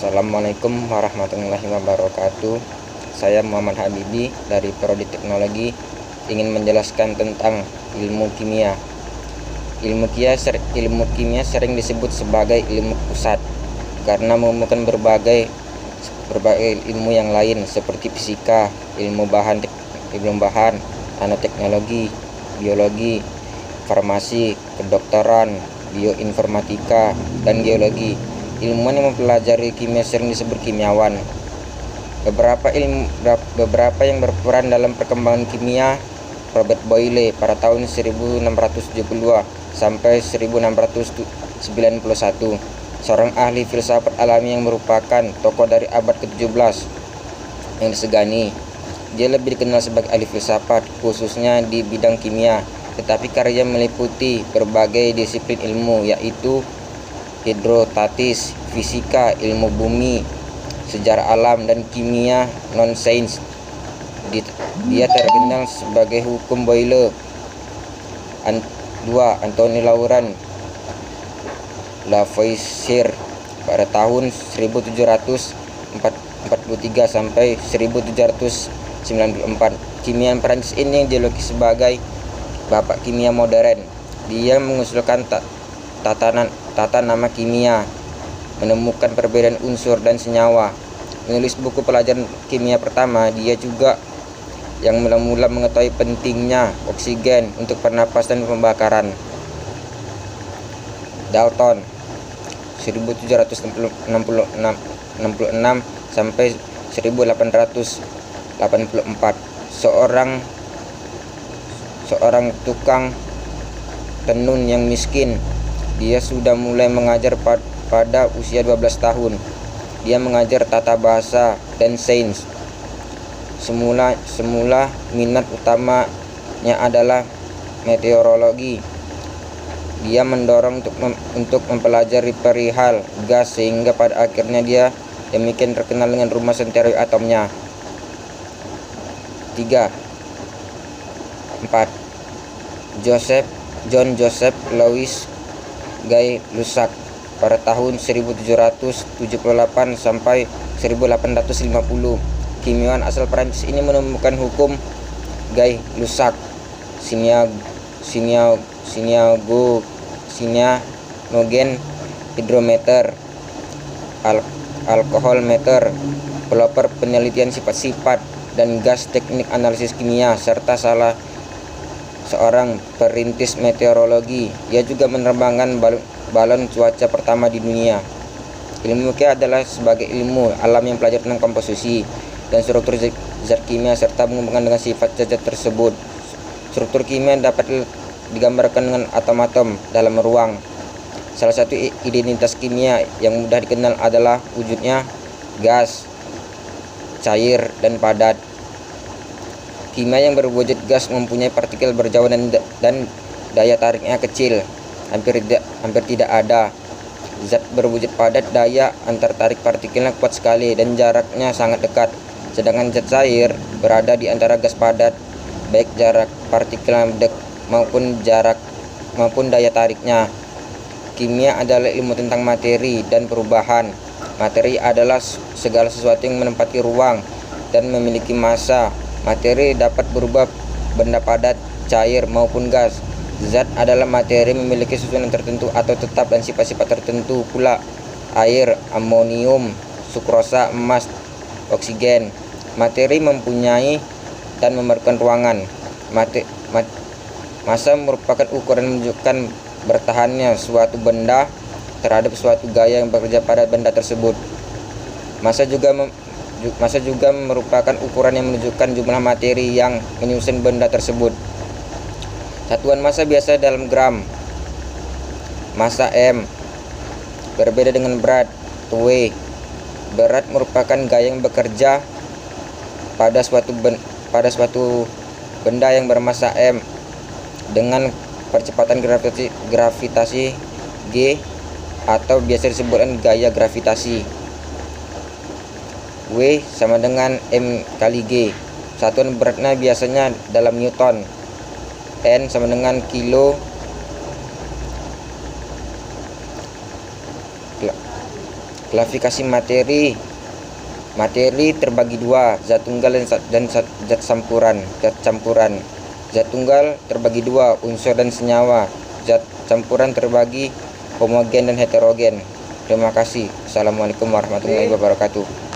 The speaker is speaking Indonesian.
Assalamualaikum warahmatullahi wabarakatuh. Saya Muhammad Habibi dari Prodi Teknologi ingin menjelaskan tentang ilmu kimia. Ilmu kimia sering disebut sebagai ilmu pusat karena mengumpulkan berbagai ilmu yang lain seperti fisika, ilmu bahan, nanoteknologi, biologi, farmasi, kedokteran, bioinformatika, dan geologi. Ilmuwan yang mempelajari kimia sering disebut kimiawan. Beberapa yang berperan dalam perkembangan kimia: Robert Boyle pada tahun 1672 sampai 1691, seorang ahli filsafat alami yang merupakan tokoh dari abad ke-17 yang disegani. Dia lebih dikenal sebagai ahli filsafat khususnya di bidang kimia, tetapi karya meliputi berbagai disiplin ilmu, yaitu hidrostatis, fisika, ilmu bumi, sejarah alam, dan kimia non-sains. Dia terkenal sebagai hukum Boyle. 2. Anthony Laurent Lavoisier pada tahun 1743 sampai 1794. Kimiawan Prancis ini dijuluki sebagai Bapak Kimia Modern. Dia mengusulkan tata nama kimia, menemukan perbedaan unsur dan senyawa, menulis buku pelajaran kimia pertama. Dia juga yang mula-mula mengetahui pentingnya oksigen untuk pernapasan dan pembakaran. Dalton 1766 sampai 1884, seorang tukang tenun yang miskin. Dia sudah mulai mengajar pada usia 12 tahun. Dia mengajar tata bahasa dan sains. Semula minat utamanya adalah meteorologi. Dia mendorong untuk mempelajari perihal gas sehingga pada akhirnya dia demikian terkenal dengan rumasan teori atomnya. 4. John Joseph Louis Gay Lussac pada tahun 1778 sampai 1850. Kimiawan asal Prancis ini menemukan hukum Gay-Lussac, cyanogen hidrometer, alkohol meter, pelopor penelitian sifat-sifat dan gas, teknik analisis kimia, serta seorang perintis meteorologi. Ia juga menerbangkan balon cuaca pertama di dunia. Ilmu kimia adalah sebagai ilmu alam yang belajar tentang komposisi dan struktur zat kimia serta menghubungkan dengan sifat zat tersebut. Struktur kimia dapat digambarkan dengan atom-atom dalam ruang. Salah satu identitas kimia yang mudah dikenal adalah wujudnya gas, cair, dan padat. Kimia yang berwujud gas mempunyai partikel berjauhan dan daya tariknya kecil, hampir tidak ada. Zat berwujud padat, daya antar tarik partikelnya kuat sekali dan jaraknya sangat dekat. Sedangkan zat cair berada di antara gas padat, baik jarak partikelnya maupun daya tariknya. Kimia adalah ilmu tentang materi dan perubahan. Materi adalah segala sesuatu yang menempati ruang dan memiliki massa. Materi dapat berubah benda padat, cair, maupun gas. Zat adalah materi memiliki susunan tertentu atau tetap dan sifat-sifat tertentu pula: air, amonium, sukrosa, emas, oksigen. Materi mempunyai dan memerlukan ruangan. Massa merupakan ukuran menunjukkan bertahannya suatu benda terhadap suatu gaya yang bekerja pada benda tersebut. Massa juga merupakan ukuran yang menunjukkan jumlah materi yang menyusun benda tersebut. Satuan massa biasa dalam gram. Massa M berbeda dengan berat W. Berat merupakan gaya yang bekerja pada suatu benda yang bermassa M dengan percepatan gravitasi G atau biasa disebutkan gaya gravitasi. W sama dengan M kali G. Satuan beratnya biasanya dalam Newton. N sama dengan Klasifikasi materi. Materi terbagi dua, zat tunggal dan zat campuran. Zat tunggal terbagi dua, unsur dan senyawa. Zat campuran terbagi homogen dan heterogen. Terima kasih. Assalamualaikum warahmatullahi wabarakatuh.